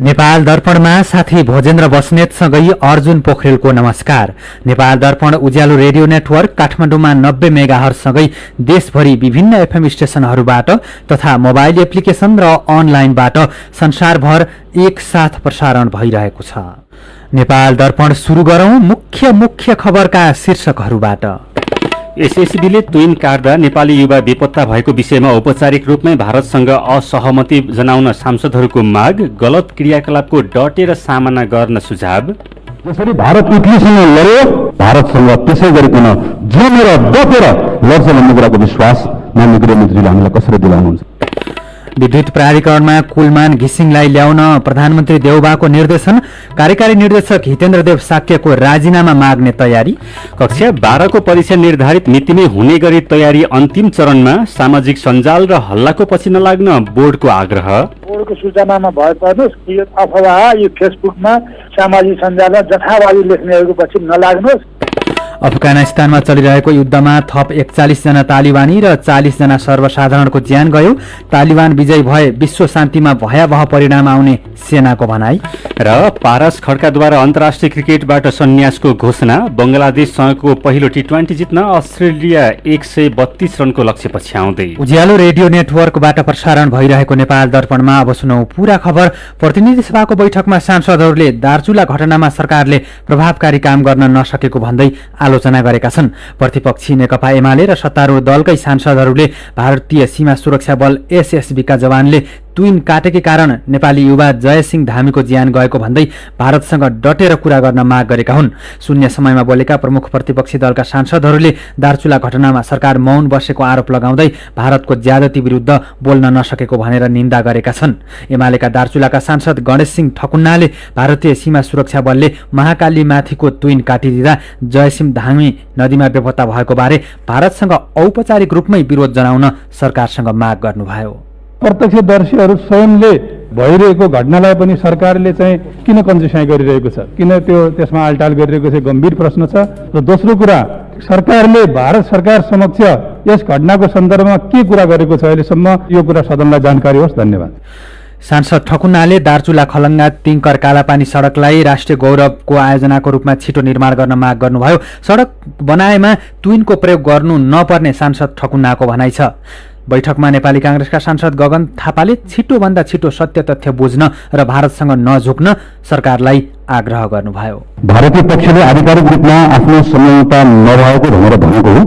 नेपाल दर्पणमा साथी भोजेन्द्र बस्नेतसँगै अर्जुन पोखरेलको नमस्कार। नेपाल दर्पण उज्यालो रेडियो नेटवर्क काठमाडौँमा 90 मेगाहर्जसँगै देशभरि विभिन्न एफएम स्टेशनहरूबाट तथा मोबाइल एप्लिकेशन र अनलाइनबाट संसारभर एकसाथ प्रसारण भइरहेको छ। नेपाल दर्पण सुरु गरौं मुख्य खबरका शीर्षकहरूबाट। एसएसबीले ट्विन काट्दा नेपाली युवा बेपत्ता भएको विषयमा औपचारिक रूपमै भारतसँग असहमति जनाउन सांसदहरूको माग, गलत क्रियाकलापको डटेर सामना गर्न सुझाव। जसरी भारत इटलीसँग लड्यो, भारतसँग त्यसै गरिकन जमेर डटेर लड्छ भन्ने कुराको विश्वास माननीय गृहमन्त्रीले हामीलाई कसरी दिलाउनुहुन्छ। विद्युत प्राधिकरणमा कुलमान घिसिङलाई ल्याउन प्रधानमन्त्री देउबाको निर्देशन, कार्यकारी निर्देशक हितेन्द्रदेव साक्यको राजीनामा माग्ने तयारी। कक्षा 12 को परीक्षा निर्धारित मितिमै हुने गरी तयारी अन्तिम चरणमा, सामाजिक सञ्जाल र हल्लाको पछि नलाग्न बोर्डको आग्रह। बोर्डको सूचनामा भए पर्नुहोस्, यो अफवाह यो फेसबुकमा सामाजिक सञ्जालमा जथाभावी लेख्नेहरूको पछि नलाग्नुहोस्। अफगानिस्तानमा चलिरहेको युद्धमा थप 41 जना तालिबानी र 40 जना सर्वसाधारणको ज्यान गयो। तालिबान विजयी भए विश्व शान्तिमा भयावह परिणाम आउने सेनाको भनाई। र पारस खड्काद्वारा अन्तर्राष्ट्रिय क्रिकेटबाट सन्यासको घोषणा। बंगलादेशसँगको पहिलो टी20 जित्न अस्ट्रेलिया 132 रनको लक्ष्य पछ्याउँदै। उज्यालो रेडियो नेटवर्कबाट प्रसारण भइरहेको नेपाल दर्पणमा अब सुनौ पूरा खबर। प्रतिनिधि सभाको बैठकमा सांसदहरूले दार्चुला घटनामा सरकारले प्रभावकारी काम गर्न नसकेको भन्दै आलोचना गरेका छन्। प्रतिपक्षी नेकपा एमाले र सत्तारूढ दलकै सांसदहरूले भारतीय सीमा सुरक्षा बल एसएसबीका जवानले ट्विन काटेकै कारण नेपाली युवा जयसिंह धामीको ज्यान गएको भन्दै भारतसँग डटेर कुरा गर्न माग गरेका हुन्। शून्य समयमा बोलेका प्रमुख प्रतिपक्षी दलका सांसदहरूले दार्चुला घटनामा सरकार मौन बसेको आरोप लगाउँदै भारतको ज्यादती विरुद्ध बोल्न नसकेको भनेर निन्दा गरेका छन्। एमालेका दार्चुलाका सांसद गणेश सिंह ठकुन्नाले भारतीय सीमा सुरक्षा बलले महाकालीमाथिको ट्विन काटिदिँदा जयसिंह धामी नदीमा बेपत्ता भएको बारे भारतसँग औपचारिक रूपमै विरोध जनाउन सरकारसँग माग गर्नुभयो। प्रत्यक्षदर्शीहरू स्वयंले भइरहेको घटनालाई पनि सरकारले चाहिँ किन कन्जुसाइ गरिरहेको छ, किन त्यसमा आलटाल गरिरहेको छ, गम्भीर प्रश्न छ। र दोस्रो कुरा, सरकारले भारत सरकार समक्ष यस घटनाको सन्दर्भमा के कुरा गरेको छ अहिलेसम्म, यो कुरा सदनलाई जानकारी होस्। धन्यवाद। सांसद ठकुन्नाले दार्चुला खलङ्गा तिङकर कालापानी सडकलाई राष्ट्रिय गौरवको आयोजनाको रूपमा छिटो निर्माण गर्न माग गर्नुभयो। सडक बनाएमा ट्विनको प्रयोग गर्नु नपर्ने सांसद ठकुन्नाको भनाइ छ। बैठकमा नेपाली कांग्रेसका सांसद गगन थापाले छिटोभन्दा छिटो सत्य तथ्य बुझ्न र भारतसँग नझुक्न सरकारलाई आग्रह गर्नुभयो। भारतीय पक्षले आधिकारिक रूपमा आफ्नो संलग्नता नभएको भनेर भनेको हो।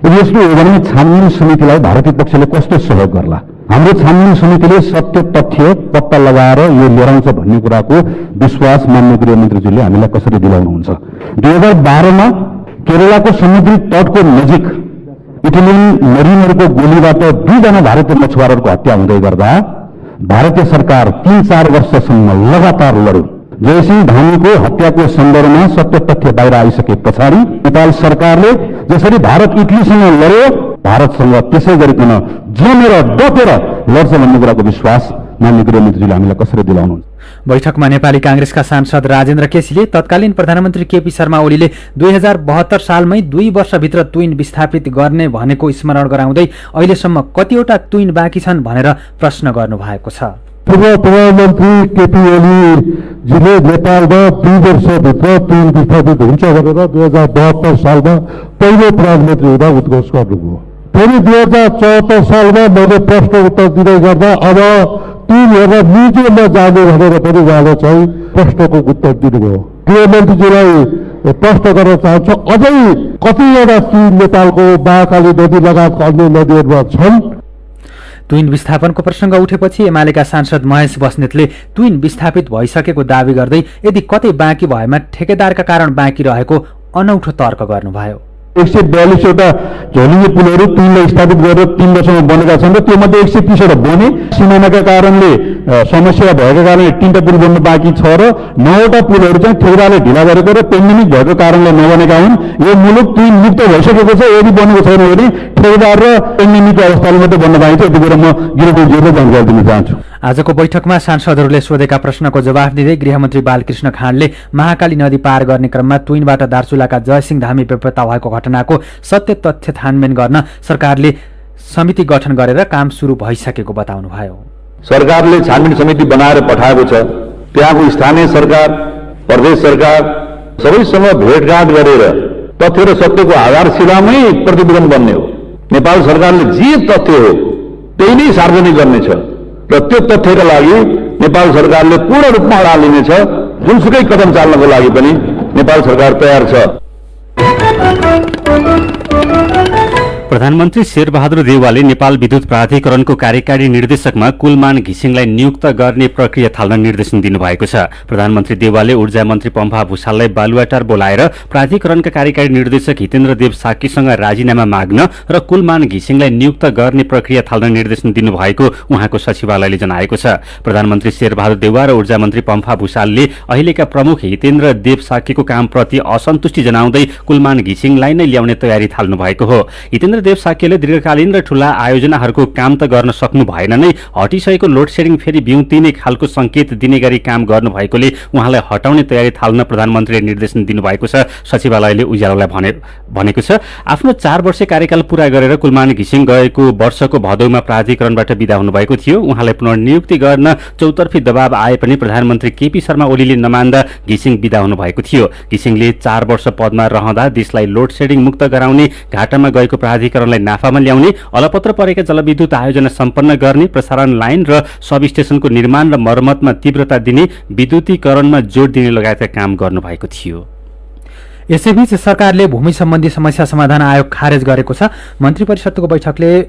यदि यस्तो हो भने छानबिन समितिलाई भारतीय पक्षले कस्तो सहयोग गर्ला? हाम्रो छानबिन समितिले सत्य तथ्य पत्ता लगाएर यो लिएर आउँछ भन्ने कुराको विश्वास माननीय गृहमन्त्रीजीले हामीलाई कसरी दिलाउनुहुन्छ। 2012 मा केरलाको समुद्री तटको नजिक इटालियन मरिनहरूको गोलीबाट 2 जना भारतीय मछुवारहरूको हत्या हुँदै गर्दा भारतीय सरकार 3-4 वर्षसम्म लगातार लड्यो। जयसिंह धामीको हत्याको सन्दर्भमा सत्य तथ्य बाहिर आइसके पछाडि नेपाल सरकारले जसरी भारत इटलीसँग लड्यो, भारतसँग त्यसै गरिकन जमेर डटेर लड्छ भन्ने कुराको विश्वास माननीय गृहमन्त्रीले हामीलाई कसरी दिलाउनुहुन्छ। बैठकमा नेपाली कांग्रेसका सांसद राजेन्द्र केसीले तत्कालीन प्रधानमन्त्री केपी शर्मा ओलीले 2072 सालमै 2 वर्षभित्र ट्विन विस्थापित गर्ने भनेको स्मरण गराउँदै अहिलेसम्म कतिवटा ट्विन बाँकी छन् भनेर प्रश्न गर्नुभएको छ। पूर्व प्रधानमन्त्री केपी ओलीजीले नेपालमा 2 वर्षभित्र ट्विन विस्थापित हुन्छ भनेर 2072 सालमा पहिलो प्रधानमन्त्री हुँदा उद्घोष गर्नुभयो। फेरि 2074 सालमा मैले प्रश्न उत्तर दिँदै गर्दा अब ट्विनहरू म्युजियममा जाने भनेर पनि उहाँले चाहिँ प्रश्नको उत्तर दिनुभयो। गृहमन्त्रीजीलाई प्रश्न गर्न चाहन्छु, अझै कतिवटा ट्विन नेपालको महाकाली नदी लगायतका अन्य नदीहरूमा छन्? ट्विन विस्थापनको प्रसङ्ग उठेपछि एमालेका सांसद महेश बस्नेतले ट्विन विस्थापित भइसकेको दावी गर्दै यदि कतै बाँकी भएमा ठेकेदारका कारण बाँकी रहेको अनौठो तर्क गर्नुभयो। 142 वटा झोलिने पुलहरू ट्विनलाई स्थापित गरेर 3 वर्षमा बनेका छन् र त्योमध्ये 130 वटा बने। सिमानाका कारणले समस्या भएको कारणले 3टा पुल बन्नु बाँकी छ र 9 वटा पुलहरू चाहिँ ठेकेदारले ढिला गरेको र पेन्डेमिक भएको कारणले नबनेका हुन्। यो मुलुक ट्विन मुक्त भइसकेको छ। यदि बनेको छैन भने ठेकेदार र पेन्डेमिकको अवस्थाले मात्रै बन्न पाइन्छ। यति कुरा म गिरिमन्त्रीजीलाई जानकारी दिन चाहन्छु। आजको बैठकमा सांसदहरूले सोधेका प्रश्नको जवाफ दिँदै गृहमन्त्री बालकृष्ण खाँडले महाकाली नदी पार गर्ने क्रममा ट्विनबाट दार्चुलाका जयसिंह धामी बेपत्ता भएको घटनाको सत्य तथ्य छानबिन गर्न सरकारले समिति गठन गरेर काम सुरु भइसकेको बताउनुभयो। सरकारले छानबिन समिति बनाएर पठाएको छ। त्यहाँको स्थानीय सरकार, प्रदेश सरकार सबैसँग भेटघाट गरेर तथ्य र सत्यको आधारशिलामै प्रतिवेदन बन्ने हो। नेपाल सरकारले जे तथ्य हो त्यही नै सार्वजनिक गर्नेछ र त्यो तथ्यका लागि नेपाल सरकारले पूर्ण रूपमा अडान लिनेछ। जुनसुकै कदम चाल्नको लागि पनि नेपाल सरकार तयार छ। प्रधानमन्त्री शेरबहादुर देउवाले नेपाल विद्युत प्राधिकरणको कार्यकारी निर्देशकमा कुलमान घिसिङलाई नियुक्त गर्ने प्रक्रिया थाल्न निर्देशन दिनुभएको छ। प्रधानमन्त्री देउवाले ऊर्जा मन्त्री पम्फा भूषाललाई बालुवाटार बोलाएर प्राधिकरणका कार्यकारी निर्देशक हितेन्द्र देव साकीसँग राजीनामा माग्न र कुलमान घिसिङलाई नियुक्त गर्ने प्रक्रिया थाल्न निर्देशन दिनुभएको उहाँको सचिवालयले जनाएको छ। प्रधानमन्त्री शेरबहादुर देउवा र ऊर्जा मन्त्री पम्फा भूषालले अहिलेका प्रमुख हितेन्द्र देव साकीको कामप्रति असन्तुष्टि जनाउँदै कुलमान घिसिङलाई नै ल्याउने तयारी थाल्नु भएको हो। हितेन्द्र देव साक्यले दीर्घकालीन र ठूला आयोजनाहरूको काम त गर्न सक्नु भएन नै, हटिसकेको लोड सेडिङ फेरि बिउतिने खालको संकेत दिने गरी काम गर्नु भएकोले उहाँलाई हटाउने तयारी थाल्न प्रधानमन्त्रीले निर्देशन दिनुभएको छ। सचिवालयले उज्यालोलाई भनेको छ, आफ्नो 4 वर्ष कार्यकाल पूरा गरेर कुलमान घिसिङ गएको वर्षको भदौमा प्राधिकरणबाट बिदा हुनुभएको थियो। उहाँलाई पुनर्नियुक्ति गर्न चौतर्फी दबाव आए पनि प्रधानमन्त्री केपी शर्मा ओलीले नमान्दा घिसिङ बिदा हुनुभएको थियो। घिसिङले 4 वर्ष पदमा रहँदा देशलाई लोड सेडिङ मुक्त गराउने, घाटामा गएको प्राधिकरणलाई नाफामा ल्याउने, अलपत्र परेका जलविद्युत आयोजना सम्पन्न गर्ने, प्रसारण लाइन र सब स्टेशनको निर्माण र मर्मतमा तीव्रता दिने, विद्युतीकरणमा जोड दिने लगायतका काम गर्नुभएको थियो। यसैबीच सरकारले भूमि सम्बन्धी समस्या समाधान आयोग खारेज गरेको छ। मन्त्री परिषदको बैठकले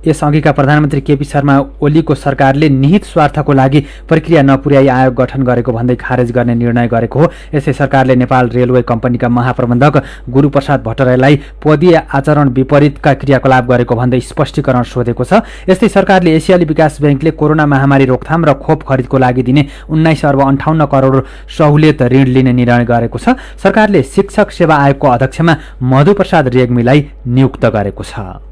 यसअघिका प्रधानमन्त्री केपी शर्मा ओलीको सरकारले निहित स्वार्थको लागि प्रक्रिया नपुर्याई आयोग गठन गरेको भन्दै खारेज गर्ने निर्णय गरेको हो। यसै सरकारले नेपाल रेलवे कम्पनीका महाप्रबन्धक गुरूप्रसाद भट्टराईलाई पदीय आचरण विपरीतका क्रियाकलाप गरेको भन्दै स्पष्टीकरण सोधेको छ। यस्तै सरकारले एसियाली विकास ब्याङ्कले कोरोना महामारी रोकथाम र खोप खरिदको लागि दिने 19 अर्ब 58 करोड सहुलियत ऋण लिने निर्णय गरेको छ। सरकारले शिक्षक सेवा आयोगको अध्यक्षमा मधुप्रसाद रेग्मीलाई नियुक्त गरेको छ।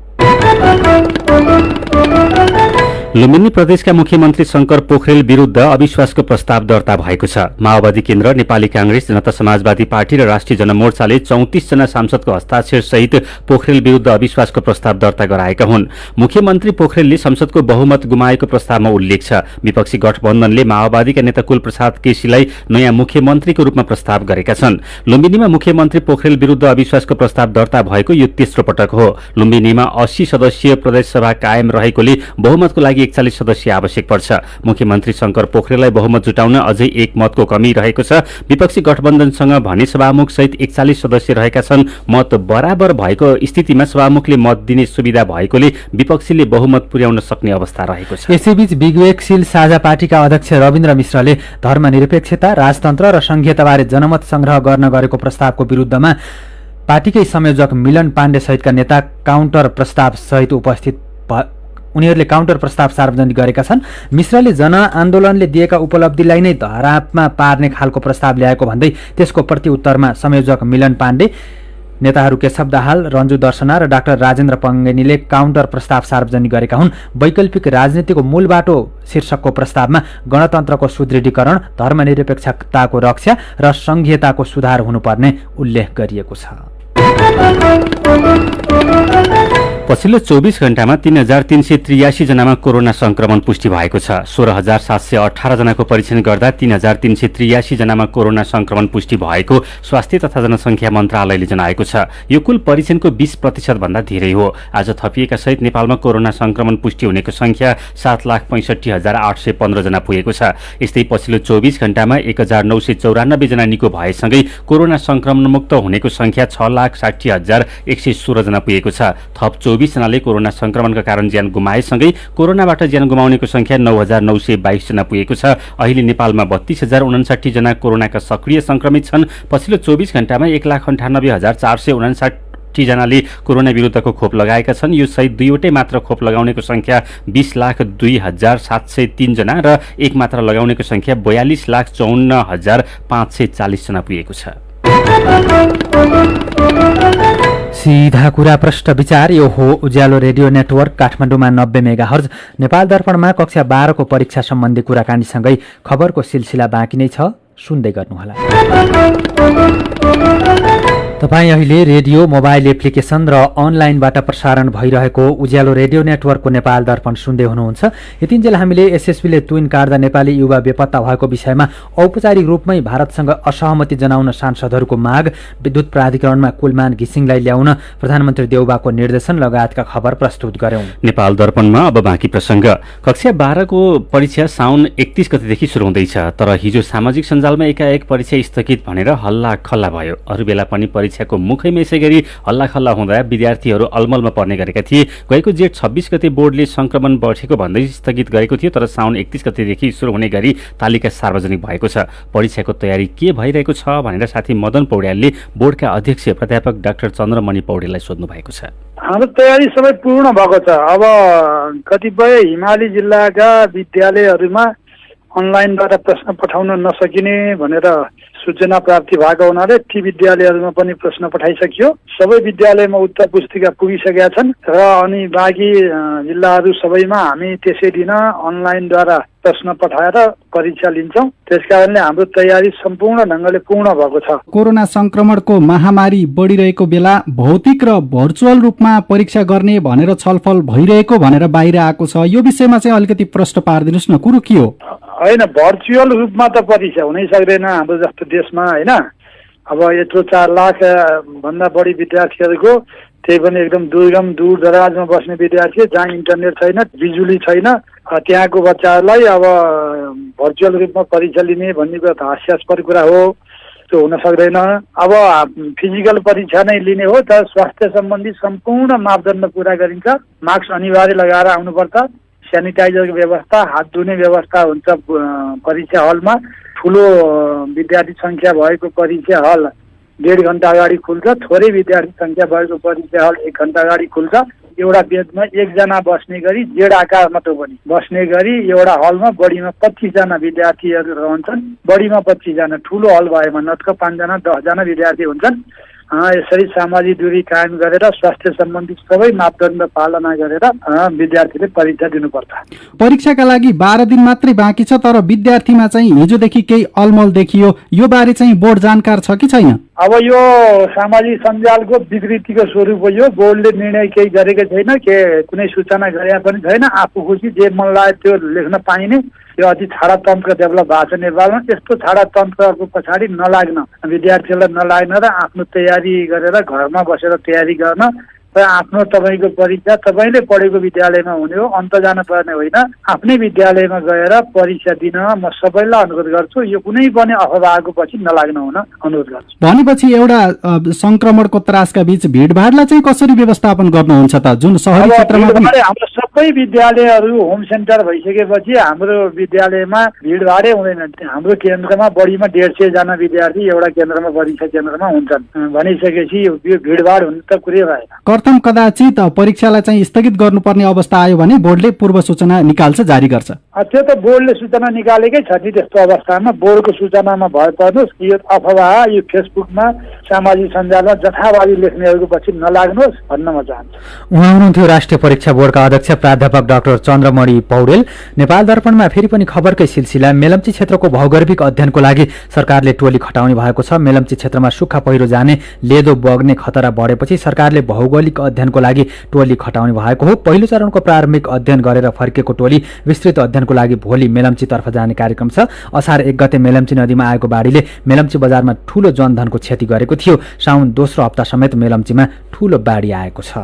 लुम्बिनी प्रदेशका मुख्यमन्त्री शंकर पोखरेल विरूद्ध अविश्वासको प्रस्ताव दर्ता भएको छ। माओवादी केन्द्र, नेपाली कांग्रेस, जनता समाजवादी पार्टी र राष्ट्रिय जनमोर्चाले 34 जना सांसदको हस्ताक्षर सहित पोखरेल विरूद्ध अविश्वासको प्रस्ताव दर्ता गराएका हुन्। मुख्यमन्त्री पोखरेलले संसदको बहुमत गुमाएको प्रस्तावमा उल्लेख छ। विपक्षी गठबन्धनले माओवादीका नेता कुलप्रसाद केसीलाई नयाँ मुख्यमन्त्रीको रूपमा प्रस्ताव गरेका छन्। लुम्बिनीमा मुख्यमन्त्री पोखरेल विरूद्ध अविश्वासको प्रस्ताव दर्ता भएको यो तेस्रो पटक हो। लुम्बिनीमा 80 सदस्यीय प्रदेशसभा कायम रहेकोले बहुमतको लागि 41 सदस्य आवश्यक पर्छ। मुख्यमन्त्री शंकर पोखरेललाई बहुमत जुटाउन अझै 1 मतको कमी रहेको छ। विपक्षी गठबन्धनसँग भने सभामुख सहित 41 सदस्य रहेका छन्। मत बराबर भएको स्थितिमा सभामुखले मत दिने सुविधा भएकोले विपक्षीले बहुमत पुर्याउन सक्ने अवस्था रहेको छ। यसैबीच विवेकशील साझा पार्टीका अध्यक्ष रविन्द्र मिश्रले धर्मनिरपेक्षता, राजतन्त्र र संघीयताबारे जनमत संग्रह गर्न गरेको प्रस्तावको विरुद्धमा पार्टीकै संयोजक मिलन पाण्डे सहितका नेता काउन्टर प्रस्ताव सहित उनीहरूले काउन्टर प्रस्ताव सार्वजनिक गरेका छन्। मिश्रले जनआन्दोलनले दिएका उपलब्धिलाई नै धरापमा पार्ने खालको प्रस्ताव ल्याएको भन्दै त्यसको प्रत्युत्तरमा संयोजक मिलन पाण्डे, नेताहरू केशव दाहाल, रञ्जु दर्शना र डाक्टर राजेन्द्र पङ्गेनीले काउन्टर प्रस्ताव सार्वजनिक गरेका हुन्। वैकल्पिक राजनीतिको मूल बाटो शीर्षकको प्रस्तावमा गणतन्त्रको सुदृढीकरण, धर्मनिरपेक्षताको रक्षा र संघीयताको सुधार हुनुपर्ने उल्लेख गरिएको छ। पछिल्लो 24 घण्टामा 3383 जनामा कोरोना संक्रमण पुष्टि भएको छ। 16718 जनाको परीक्षण गर्दा 3383 जनामा कोरोना संक्रमण पुष्टि भएको स्वास्थ्य तथा जनसंख्या मन्त्रालयले जनाएको छ। यो कुल परीक्षणको 20% भन्दा धेरै हो। आज थपिएका सहित नेपालमा कोरोना संक्रमण पुष्टि हुनेको संख्या 7,65,815 जना पुगेको छ। यस्तै पछिल्लो 24 घण्टामा 1994 जना निको भएसँगै कोरोना संक्रमण मुक्त हुनेको संख्या 6,60,116 जना पुगेको छ। थप 24 जनाले कोरोना संक्रमणका कारण ज्यान गुमाएसँगै कोरोनाबाट ज्यान गुमाउनेको संख्या 9,922 जना पुगेको छ। अहिले नेपालमा 32,059 जना कोरोनाका सक्रिय संक्रमित छन्। पछिल्लो 24 घण्टामा 1,98,459 जनाले कोरोना विरुद्धको खोप लगाएका छन्। यो सहित 2वटै मात्र खोप लगाउनेको संख्या 20,02,703 जना र एक मात्र लगाउनेको संख्या 42,54,540 जना पुगेको छ। सीधा कुरा प्रश्न विचार। यो हो उज्यालो रेडियो नेटवर्क काठमाडौँमा 90 मेगाहर्ज। नेपाल दर्पणमा कक्षा 12 को परीक्षा सम्बन्धी कुराकानीसँगै खबरको सिलसिला बाँकी नै छ, सुन्दै गर्नुहोला। तपाईँ अहिले रेडियो मोबाइल एप्लिकेसन र अनलाइनबाट प्रसारण भइरहेको उज्यालो रेडियो नेटवर्कको नेपाल दर्पण सुन्दै हुनुहुन्छ। यतिन्जेल हामीले एसएसबीले ट्विन काट्दा नेपाली युवा बेपत्ता भएको विषयमा औपचारिक रूपमै भारतसँग असहमति जनाउन सांसदहरूको माग, विद्युत प्राधिकरणमा कुलमान घिसिङलाई ल्याउन प्रधानमन्त्री देउबाको निर्देशन लगायतका खबर प्रस्तुत गर्यौं। नेपाल दर्पणमा अब बाँकी प्रसंग। कक्षा 12 को परीक्षा साउन 31 गतेदेखि सुरु हुँदैछ, तर हिजो सामाजिक सञ्जालमा एकाएक परीक्षा स्थगित भनेर हल्ला खल्ला भयो। अरू बेला पनि परीक्षाको मुखैमा यसै गरी हल्ला खल्ला हुँदा विद्यार्थीहरू अलमलमा पर्ने गरेका थिए। गएको जेठ 26 गते बोर्डले संक्रमण बढेको भन्दै स्थगित गरेको थियो, तर साउन 31 गतेदेखि सुरु हुने गरी तालिका सार्वजनिक भएको छ। परीक्षाको तयारी के भइरहेको छ भनेर साथी मदन पौड्यालले बोर्डका अध्यक्ष प्राध्यापक डाक्टर चन्द्रमणि पौडेललाई सोध्नु भएको छ। हाम्रो तयारी सबै पूर्ण भएको छ। अब कतिपय हिमाली जिल्लाका विद्यालयहरूमा अनलाइनबाट प्रश्न पठाउन नसकिने भनेर सूचना प्राप्ति भएको हुनाले ती विद्यालयहरूमा पनि प्रश्न पठाइसकियो। सबै विद्यालयमा उत्तर पुस्तिका पुगिसकेका छन् र अनि बाँकी जिल्लाहरू सबैमा हामी त्यसै दिन अनलाइनद्वारा प्रश्न पठाएर परीक्षा लिन्छौँ। त्यसकारणले हाम्रो तयारी सम्पूर्ण ढङ्गले पूर्ण भएको छ। कोरोना संक्रमणको महामारी बढिरहेको बेला भौतिक र भर्चुअल रूपमा परीक्षा गर्ने भनेर छलफल भइरहेको भनेर बाहिर आएको छ। यो विषयमा चाहिँ अलिकति प्रश्न पारिदिनुहोस् न, कुरो के हो? होइन, भर्चुअल रूपमा त परीक्षा हुनै सक्दैन हाम्रो जस्तो देशमा, होइन। अब यत्रो 4 लाख भन्दा बढी विद्यार्थीहरूको, त्यही पनि एकदम दुर्गम दूर दराजमा बस्ने विद्यार्थी जहाँ इन्टरनेट छैन, बिजुली छैन, त्यहाँको बच्चाहरूलाई अब भर्चुअल रूपमा परीक्षा लिने भन्ने कुरा त हास्यास्पद कुरा हो। त्यो हुन सक्दैन। अब फिजिकल परीक्षा नै लिने हो त स्वास्थ्य सम्बन्धी सम्पूर्ण मापदण्ड पुरा गरिन्छ। मास्क अनिवार्य लगाएर आउनुपर्छ, सेनिटाइजरको व्यवस्था, हात धुने व्यवस्था हुन्छ परीक्षा हलमा। ठुलो विद्यार्थी सङ्ख्या भएको परीक्षा हल 1.5 घन्टा अगाडि खुल्छ, थोरै विद्यार्थी सङ्ख्या भएको परीक्षा हल 1 घन्टा अगाडि खुल्छ। एउटा बेचमा 1 जना बस्ने गरी जेड आकारमा त्यो पनि बस्ने गरी एउटा हलमा बढीमा 25 जना विद्यार्थीहरू रहन्छन्। बढीमा 25 जना, ठुलो हल भएमा नत्र 5 जना 10 जना विद्यार्थी हुन्छन्। यसरी सामाजिक दूरी कायम गरेर स्वास्थ्य सम्बन्धी सबै मापदण्ड पालना गरेर विद्यार्थीले परीक्षा दिनुपर्छ। परीक्षाका लागि 12 दिन मात्रै बाँकी छ, तर विद्यार्थीमा चाहिँ हिजोदेखि केही अलमल देखियो। यो बारे चाहिँ बोर्ड जानकार छ कि छैन? अब यो सामाजिक सञ्जालको विकृतिको स्वरूप हो। यो बोर्डले निर्णय केही गरेको छैन, के कुनै सूचना गरे पनि छैन। आफू खुसी जे मन लाग्यो त्यो लेख्न पाइने यो अति छाडातन्त्र डेभलप भएको छ नेपालमा। यस्तो छाडातन्त्रको पछाडि नलाग्न, विद्यार्थीहरूलाई नलाग्न र आफ्नो तयारी गरेर घरमा बसेर तयारी गर्न र आफ्नो तपाईँको परीक्षा तपाईँले पढेको विद्यालयमा हुने हो, अन्त जान पर्ने होइन। आफ्नै विद्यालयमा गएर परीक्षा दिन म सबैलाई अनुरोध गर्छु। यो कुनै पनि अफवाहको पछि नलाग्न हुन अनुरोध गर्छु। भनेपछि एउटा संक्रमणको त्रासका बीच भिडभाडलाई चाहिँ कसरी व्यवस्थापन गर्नुहुन्छ त? जुन शहरी क्षेत्रमा पनि हाम्रो सबै विद्यालयहरू होम सेन्टर भइसकेपछि हाम्रो विद्यालयमा भिडभाडै हुँदैन। हाम्रो केन्द्रमा बढीमा 150 जना विद्यार्थी एउटा केन्द्रमा परीक्षा केन्द्रमा हुन्छन् भनिसकेपछि यो भिडभाड हुनु त कुरै भएन। प्रथम कदाचित परीक्षालाई चाहिँ स्थगित गर्नुपर्ने अवस्था आयो भने बोर्डले पूर्व सूचना निकाल्छ, जारी गर्छ। त्यो त बोर्डले सूचना निकालेकै छ नि। त्यस्तो अवस्थामा बोर्डको सूचनामा भए पर्नुहोस् कि यो अफवाह यो फेसबुकमा सामाजिक सञ्जालमा जथाभावी लेख्नेहरूको पछि नलाग्नुहोस् भन्न म चाहन्छु। उहाँ हुनुहुन्थ्यो राष्ट्रिय परीक्षा बोर्डका अध्यक्ष प्राध्यापक डाक्टर चन्द्रमणि पौडेल। नेपाल दर्पणमा फेरि पनि खबरकै सिलसिला। मेलम्ची क्षेत्रको भौगर्भिक अध्ययनको लागि सरकारले टोली खटाउने भएको छ। मेलम्ची क्षेत्रमा सुक्खा पहिरो जाने, लेदो बग्ने खतरा बढेपछि सरकारले भौगोलिक अध्ययनको लागि टोली खटाउने भएको हो। पहिलो चरणको प्रारम्भिक अध्ययन गरेर फर्केको टोली विस्तृत अध्ययनको लागि भोलि मेलम्चीतर्फ जाने कार्यक्रम छ। असार 1 गते मेलम्ची नदीमा आएको बाढीले मेलम्ची बजारमा ठूलो जनधनको क्षति गरेको थियो। साउन दोस्रो हप्ता समेत मेलम्चीमा ठूलो बाढी आएको छ।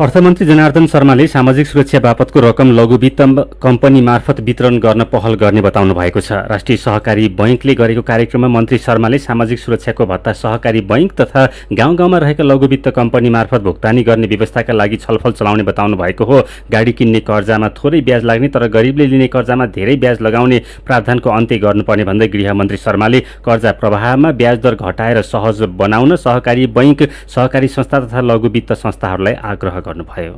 अर्थमन्त्री जनार्दन शर्माले सामाजिक सुरक्षा बापतको रकम लघु वित्त कम्पनी मार्फत वितरण गर्न पहल गर्ने बताउनु भएको छ। राष्ट्रिय सहकारी बैंकले गरेको कार्यक्रममा मन्त्री शर्माले सामाजिक सुरक्षाको भत्ता सहकारी बैंक तथा गाउँ गाउँमा रहेका लघु वित्त कम्पनी मार्फत भुक्तानी गर्ने व्यवस्थाका लागि छलफल चलाउने बताउनु भएको हो। गाडी किन्ने कर्जामा थोरै ब्याज लाग्ने तर गरिबले लिने कर्जामा धेरै ब्याज लगाउने प्रावधानको अन्त्य गर्नुपर्ने भन्दै गृहमन्त्री शर्माले कर्जा प्रवाहमा ब्याज दर घटाएर सहज बनाउन सहकारी बैंक, सहकारी संस्था तथा लघु वित्त संस्थाहरूलाई आग्रह गर्नुभयो।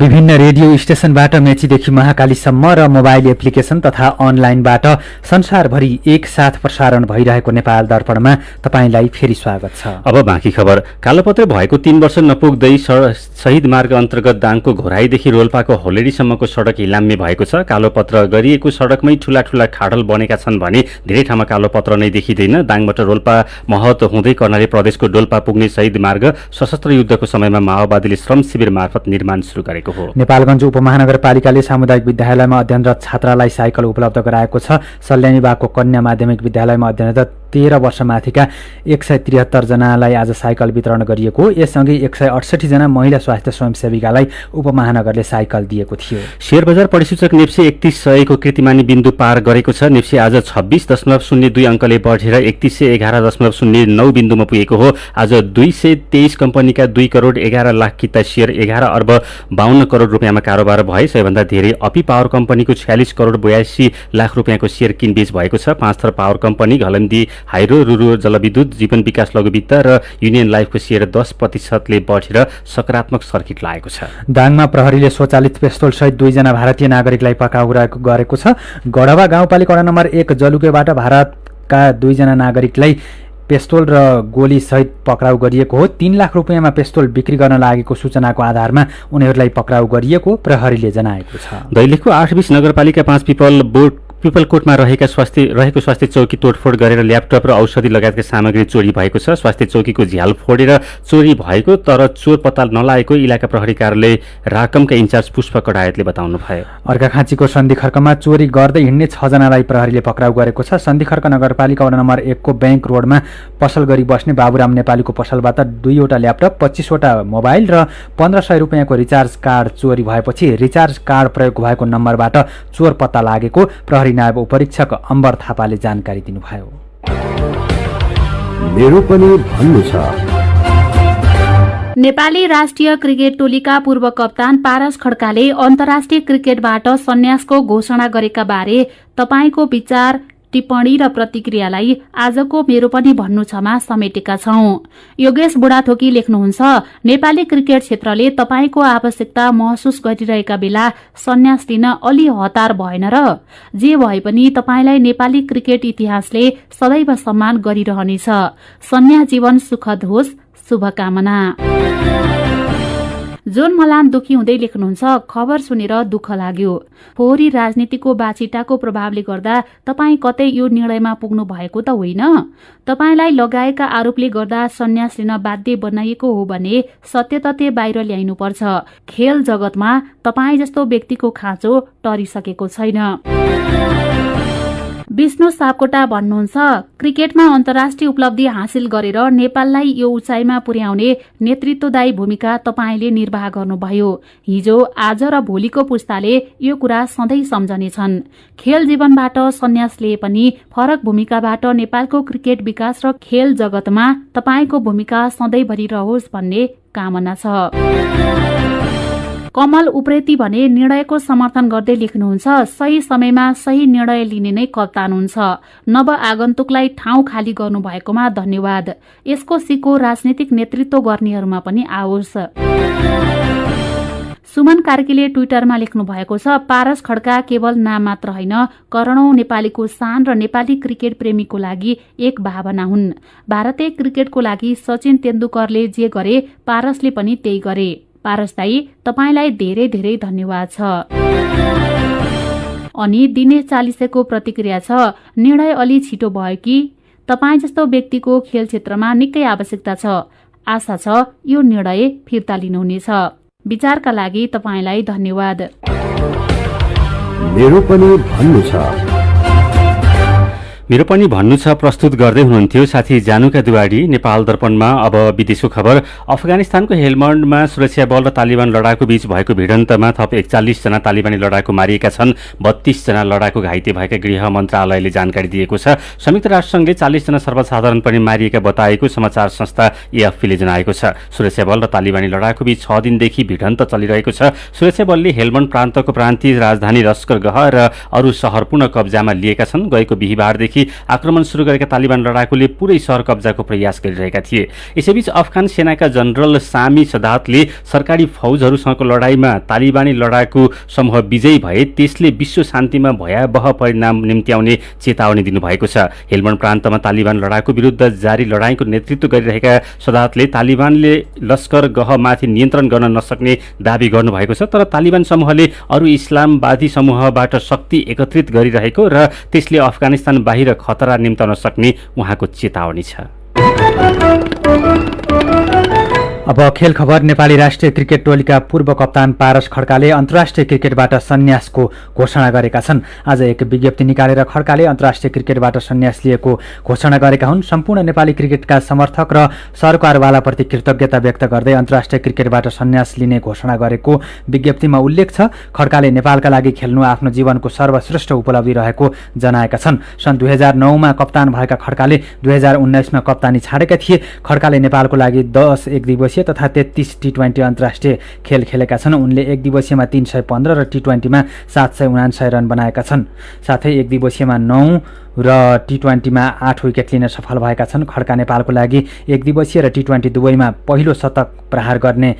विभिन्न रेडियो स्टेशनबाट मेचीदेखि महाकालीसम्म र मोबाइल एप्लिकेशन तथा अनलाइनबाट संसारभरि एकसाथ प्रसारण भइरहेको नेपाल दर्पणमा तपाईंलाई फेरि स्वागत छ। अब बाँकी खबर। कालोपत्रे भएको 3 वर्ष नपुग्दै शहीद मार्ग अन्तर्गत दाङको घोराईदेखि रोल्पाको होलेरीसम्मको सडक हिलाम्मे भएको छ। कालोपत्र गरिएको सडकमै ठूला ठूला खाडल बनेका छन् भने धेरै ठाउँमा कालोपत्र नै देखिँदैन। दाङबाट रोल्पा महत हुँदै कर्णाली प्रदेशको डोल्पा पुग्ने शहीद मार्ग सशस्त्र युद्धको समयमा माओवादीले श्रम शिविर मार्फत निर्माण सुरु गरेको हो। नेपालगञ्ज उपमहानगरपालिकाले सामुदायिक विद्यालयमा अध्ययनरत छात्रालाई साइकल उपलब्ध गराएको छ। सल्यानीबागको कन्या माध्यमिक विद्यालयमा अध्ययनरत 13 वर्षमाथिका 173 जनालाई आज साइकल वितरण गरिएको। यससँगै 168 जना महिला स्वास्थ्य स्वयंसेविकालाई उपमहानगरले साइकल दिएको थियो। शेयर बजार परिसूचक नेप्से 3100 को कीर्तिमानी बिन्दु पार गरेको छ। नेप्से आज 26.02 अङ्कले बढेर 3111.09 बिन्दुमा पुगेको हो। आज 223 कम्पनीका 2 करोड 11 लाख किता शेयर 11 अर्ब 52 करोड रुपियाँमा कारोबार भए। सबैभन्दा धेरै अपी पावर कम्पनीको 46 करोड 82 लाख रुपियाँको शेयर किनबेच भएको छ। 5 थर पावर कम्पनी, घलम्दी हाइड्रो, रुरु जलविद्युत, जीवन विकास लघुवित्त र युनियन लाइफको शेयर 10% बढेर सकारात्मक सर्किट लागेको छ। दाङमा प्रहरीले स्वचालित पिस्तोल सहित 2 जना भारतीय नागरिकलाई पक्राउ गरेको छ। गढवा गाउँपालिका वडा नम्बर 1 जलुकेबाट भारतका 2 जना नागरिकलाई पिस्तोल र गोली सहित पक्राउ गरिएको हो। 3 लाख रुपियाँमा पिस्तोल बिक्री गर्न लागेको सूचनाको आधारमा उनीहरूलाई पक्राउ गरिएको प्रहरीले जनाएको छ। दैलेखको 820 नगरपालिका 5 पिपलकोटमा रहेको स्वास्थ्य चौकी तोडफोड गरेर ल्यापटप र औषधि लगायतका सामग्री चोरी भएको छ। स्वास्थ्य चौकीको झ्याल फोडेर चोरी भएको तर चोर पत्ता नलागेको इलाका प्रहरी कार्यालय राकमका इन्चार्ज पुष्प कडायतले बताउनुभयो। अर्घाखाँचीको सन्धिखर्कमा चोरी गर्दै हिँड्ने 6 जनालाई प्रहरीले पक्राउ गरेको छ। सन्धिखर्क नगरपालिका वडा नम्बर 1 को बैंक रोडमा पसल गरी बस्ने बाबुराम नेपालीको पसलबाट 2वटा ल्यापटप, 25वटा मोबाइल र 1500 रुपियाँको रिचार्ज कार्ड चोरी भएपछि रिचार्ज कार्ड प्रयोग भएको नम्बरबाट चोर पत्ता लागेको प्रहरी नायब उपरीक्षक अम्बर थापाले जानकारी दिनुभयो। मेरो पनि भन्नु छ। नेपाली राष्ट्रिय क्रिकेट टोलीका पूर्व कप्तान पारस खड्काले अन्तर्राष्ट्रिय क्रिकेटबाट सन्यासको घोषणा गरेका बारे तपाईको विचार, टिप्पणी र प्रतिक्रियालाई आजको मेरो पनि भन्नु छमा समेटेका छौं। योगेश बुढाथोकी लेख्नुहुन्छ, नेपाली क्रिकेट क्षेत्रले तपाईको आवश्यकता महसुस गरिरहेका बेला सन्यास लिन अलि हतार भएन र? जे भए पनि तपाईलाई नेपाली क्रिकेट इतिहासले सदैव सम्मान गरिरहनेछ। सन्यास जीवन सुखद होस्, शुभकामना। जोन मलान दुखी हुँदै लेख्नुहुन्छ, खबर सुनेर दुःख लाग्यो। फोहोरी राजनीतिको बाछिटाको प्रभावले गर्दा तपाई कतै यो निर्णयमा पुग्नु भएको त होइन? तपाईलाई लगाएका आरोपले गर्दा सन्यास लिन बाध्य बनाइएको हो भने सत्य तथ्य बाहिर ल्याइनुपर्छ। खेल जगतमा तपाई जस्तो व्यक्तिको खाँचो टरिसकेको छैन। विष्णु सापकोटा भन्नुहुन्छ, क्रिकेटमा अन्तर्राष्ट्रिय उपलब्धि हासिल गरेर नेपाललाई यो उचाइमा पुर्याउने नेतृत्वदायी भूमिका तपाईले निर्वाह गर्नुभयो। हिजो, आज र भोलिको पुस्ताले यो कुरा सधैँ सम्झनेछन्। खेल जीवनबाट सन्यास लिए पनि फरक भूमिकाबाट नेपालको क्रिकेट विकास र खेल जगतमा तपाईको भूमिका सधैँभरि रहोस् भन्ने कामना छ। कमल उप्रेती भने निर्णयको समर्थन गर्दै लेख्नुहुन्छ, सही समयमा सही निर्णय लिने नै कप्तान हुन्छ। नव आगन्तुकलाई ठाउँ खाली गर्नुभएकोमा धन्यवाद। यसको सिको राजनीतिक नेतृत्व गर्नेहरूमा पनि आओस्। सुमन कार्कीले ट्विटरमा लेख्नु भएको छ, पारस खड्का केवल नाम मात्र होइन, करोडौं नेपालीको शान र नेपाली क्रिकेट प्रेमीको लागि एक भावना हुन्। भारतीय क्रिकेटको लागि सचिन तेन्दुलकरले जे गरे पारसले पनि त्यही गरे। पारस दाई, तपाईलाई धेरै धेरै धन्यवाद छ। अनि दिनेश चालिसेको प्रतिक्रिया छ, निर्णय अलि छिटो भयो कि? तपाईँ जस्तो व्यक्तिको खेल क्षेत्रमा निकै आवश्यकता छ। आशा छ यो निर्णय फिर्ता लिनुहुनेछ। विचारका लागि तपाईलाई धन्यवाद। मेरो पनि भन्नु छ। मेरो पनि भन्नु छ प्रस्तुत गर्दै हुनुहुन्थ्यो साथी जानुका दुवाडी। नेपाल दर्पणमा अब विदेशको खबर। अफगानिस्तानको हेलमन्डमा सुरक्षा बल र तालिबान लडाकु बीच भएको भिडन्तमा थप 41 जना तालिबानी लडाकु मारिएका छन्। 32 जना लडाकु घाइते भएका गृह मन्त्रालयले जानकारी दिएको छ। संयुक्त राष्ट्रसङ्घले 40 जना सर्वसाधारण पनि मारिएका बताएको समाचार संस्था एएफपीले जनाएको छ। सुरक्षा बल र तालिबानी लडाकु बीच 6 दिनदेखि भिडन्त चलिरहेको छ। सुरक्षा बलले हेलमन्ड प्रान्तको प्रान्तीय राजधानी लस्करगह र अरू शहर पुनः कब्जामा लिएका छन्। गएको बिहीबारदेखि माथि आक्रमण सुरु गरेका तालिबान लडाकुले पुरै सहर कब्जाको प्रयास गरिरहेका थिए। यसैबीच अफगान सेनाका जनरल सामी सदातले सरकारी फौजहरूसँगको लडाईँमा तालिबानी लडाकु समूह विजयी भए त्यसले विश्व शान्तिमा भयावह परिणाम निम्त्याउने चेतावनी दिनुभएको छ। हेल्मन्ड प्रान्तमा तालिबान लडाकु विरुद्ध जारी लडाईँको नेतृत्व गरिरहेका सदातले तालिबानले लस्कर गहमाथि नियन्त्रण गर्न नसक्ने दावी गर्नुभएको छ। तर तालिबान समूहले अरू इस्लामवादी समूहबाट शक्ति एकत्रित गरिरहेको र त्यसले अफगानिस्तान बाहिर खतरा निम्ताउन सक्ने उहाँको चेतावनी छ। अब खेल खबर। नेपाली राष्ट्रिय क्रिकेट टोलीका पूर्व कप्तान पारस खड्काले अन्तर्राष्ट्रिय क्रिकेटबाट सन्यासको घोषणा गरेका छन्। आज एक विज्ञप्ति निकालेर खड्काले अन्तर्राष्ट्रिय क्रिकेटबाट सन्यास लिएको घोषणा गरेका हुन्। सम्पूर्ण नेपाली क्रिकेटका समर्थक र सरकारवालाप्रति कृतज्ञता व्यक्त गर्दै अन्तर्राष्ट्रिय क्रिकेटबाट सन्यास लिने घोषणा गरेको विज्ञप्तिमा उल्लेख छ। खड्काले नेपालका लागि खेल्नु आफ्नो जीवनको सर्वश्रेष्ठ उपलब्धि रहेको जनाएका छन्। सन् 2009मा कप्तान भएका खड्काले 2019मा कप्तानी छाडेका थिए। खड्काले नेपालको लागि 10 एकदिवसीय तथा 33 टी20 अन्तर्राष्ट्रिय खेल खेलेका छन्। उनले एक दिवसीयमा 315 र टी20मा 779 रन बनाएका छन्। साथै एक दिवसीयमा 9 र टी20मा 8 विकेट लिन सफल भएका छन्। खड्का नेपालको लागि एक दिवसीय र टी20 दुवैमा पहिलो शतक प्रहार गर्ने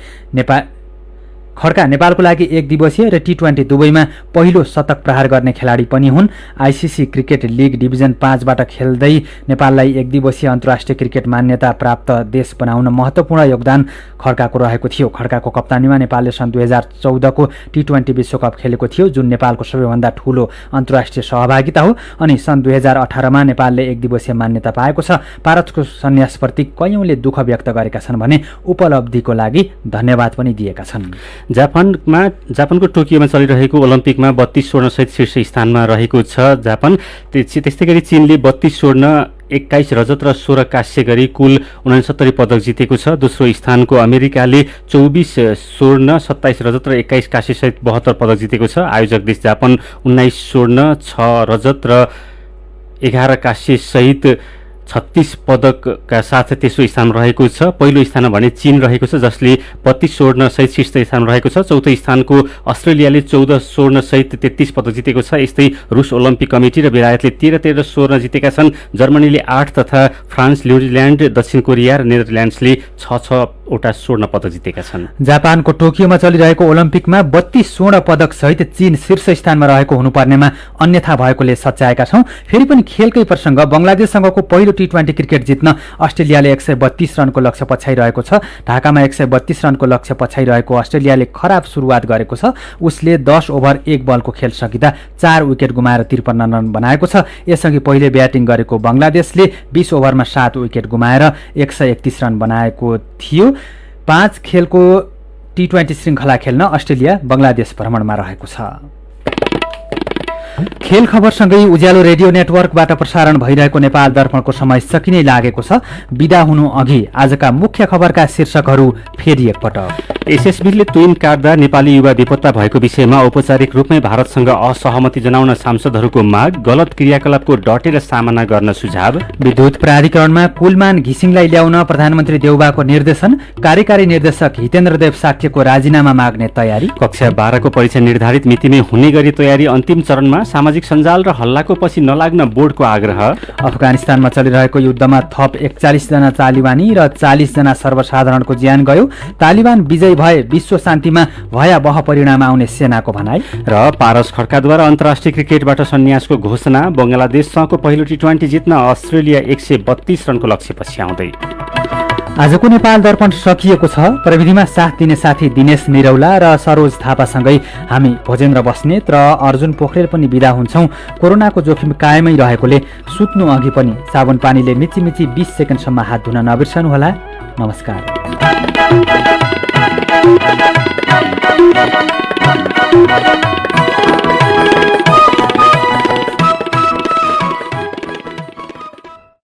खड्का नेपालको लागि एक दिवसीय र टी20 दुवैमा पहिलो शतक प्रहार गर्ने खेलाडी पनि हुन्। आइसिसी क्रिकेट लिग डिभिजन 5 बाट खेल्दै नेपाललाई एक दिवसीय अन्तर्राष्ट्रिय क्रिकेट मान्यता प्राप्त देश बनाउन महत्त्वपूर्ण योगदान खड्काको रहेको थियो। खड्काको कप्तानीमा नेपालले सन् 2014 को टी20 विश्वकप खेलेको थियो, जुन नेपालको सबैभन्दा ठूलो अन्तर्राष्ट्रिय सहभागिता हो। अनि सन् 2018 मा नेपालले एक दिवसीय मान्यता पाएको छ। भारतको सन्यासप्रति कयौंले दुःख व्यक्त गरेका छन् भने उपलब्धिको लागि धन्यवाद पनि दिएका छन्। जापानको टोकियोमा चलिरहेको ओलम्पिकमा 32 स्वर्णसहित शीर्ष स्थानमा रहेको छ जापान। त्यस्तै गरी चीनले 32 स्वर्ण 21 रजत र 16 कांस्य गरी कुल 69 पदक जितेको छ। दोस्रो स्थानको अमेरिकाले 24 स्वर्ण 27 रजत र 21 कांस्य सहित 72 पदक जितेको छ। आयोजक देश जापान 19 स्वर्ण 6 रजत र 11 कांस्य सहित 36 पदकका साथ तेस्रो स्थानमा रहेको छ। पहिलो स्थानमा भने चीन रहेको छ, जसले 32 स्वर्ण सहित शीर्ष स्थानमा रहेको छ। चौथो स्थानको अस्ट्रेलियाले 14 स्वर्ण सहित 33 पदक जितेको छ। यस्तै रुस ओलम्पिक कमिटी र बेलायतले 13 स्वर्ण जितेका छन्। जर्मनीले 8 तथा फ्रान्स, न्युजिल्यान्ड, दक्षिण कोरिया र नेदरल्यान्ड्सले 6 वटा स्वर्ण पदक जितेका छन्। जापानको टोकियोमा चलिरहेको ओलम्पिकमा 32 स्वर्ण पदक सहित चीन शीर्ष स्थानमा रहेको हुनुपर्नेमा अन्यथा भएकोले सच्याएका छौं। फेरि पनि खेलकै प्रसंग। बंगलादेशसँगको पहिलो टी20 क्रिकेट जित्न अस्ट्रेलियाले 132 रनको लक्ष्य पछ्याइरहेको छ। ढाकामा 132 रनको लक्ष्य पछ्याइरहेको अस्ट्रेलियाले खराब सुरुवात गरेको छ। उसले 10 ओभर 1 बलको खेल सकिँदा 4 विकेट गुमाएर 53 रन बनाएको छ। यसअघि पहिले ब्याटिङ गरेको बंगलादेशले 20 ओभरमा 7 विकेट गुमाएर 131 रन बनाएको थियो। 5 खेलको टी20 श्रृङ्खला खेल्न अस्ट्रेलिया बंगलादेश भ्रमणमा रहेको छ। खेल खबरसँगै उज्यालो रेडियो नेटवर्कबाट प्रसारण भइरहेको नेपाल दर्पणको समय सकिनै लागेको छ। बिदा हुनु अघि आजका मुख्य खबरका शीर्षकहरू फेरि एकपटक। एसएसबीले तुइन काट्दा नेपाली युवा बेपत्ता भएको विषयमा औपचारिक रूपमै भारतसँग असहमति जनाउन सांसदहरूको माग। गलत क्रियाकलापको डटेर सामना गर्न सुझाव। विद्युत प्राधिकरणमा कुलमान घिसिङलाई ल्याउन प्रधानमन्त्री देउबाको निर्देशन। कार्यकारी निर्देशक हितेन्द्र देव साक्यको राजीनामा माग्ने तयारी। कक्षा 12 को परीक्षा निर्धारित मितिमै हुने गरी तयारी अन्तिम चरणमा। सामाजिक सञ्जाल र हल्लाको पछि नलाग्न बोर्डको आग्रह। अफगानिस्तानमा चलिरहेको युद्धमा थप 41 जना तालिबानी र 40 जना सर्वसाधारणको ज्यान गयो। तालिबान विजयी भए विश्व शान्तिमा भयावह परिणाम आउने सेनाको भनाई। र पारस खड्काद्वारा अन्तर्राष्ट्रिय क्रिकेटबाट सन्यासको घोषणा। बंगलादेशसँगको पहिलो टी20 जित्न अस्ट्रेलिया 132 रनको लक्ष्य पछ्याउँदै। आजको नेपाल दर्पण सकिएको छ। प्रविधिमा साथ दिने साथी दिनेश निरौला र सरोज थापासँगै हामी भोजेन्द्र बस्नेत र अर्जुन पोखरेल पनि बिदा हुन्छौं। कोरोनाको जोखिम कायमै रहेकोले सुत्नु अघि पनि साबुन पानीले मिची 20 सेकेन्डसम्म हात धुन नबिर्सनुहोला। नमस्कार।